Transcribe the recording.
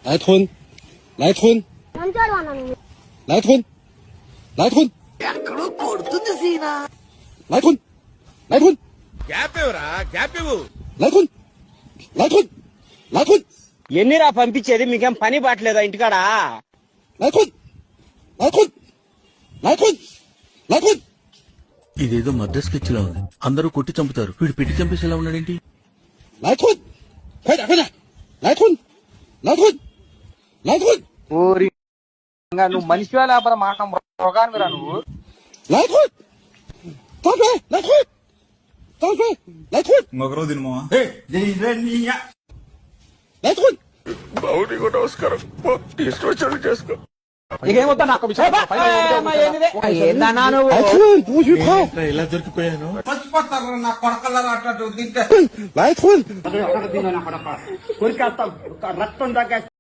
来吞，来吞，来吞，来吞，来吞，来吞， gap ఇవ్వరా gap ఇవ్వు 来吞，来吞，来吞， ఎన్నిరా పంపించేది మీకేం పని బాట్లేదా ఇంటికాడ 来吞，来吞，来吞，来吞。 ఇదేదో మద్రాస్ స్కెచ్ లా ఉంది. అందరూ కొట్టి చంపుతారు, వీడు పెట్టి చంపేసేలా ఉన్నాడేంటి? 来吞，快点快点，来吞，来吞，来吞， ఊరి నువ్వు మనిషి లేకపోతే మాట రోగానివిరా నువ్వు 来吞，张嘴来吞，张嘴来吞， ఇంకొకరు తినమా 来吞。 బావుడికి నమస్కారం ఇష్టం వచ్చినట్టు చేసుకో నీకేమొద్దా నాకు ఏందన్నా నువ్వు 来吞，不许跑！ ఇలా దొరికిపోయాను. చచ్చిపోతారు నా కొడకల్లారా అట్లా తింటే 来吞。 కొరికేస్తాం రక్తం తగ్గ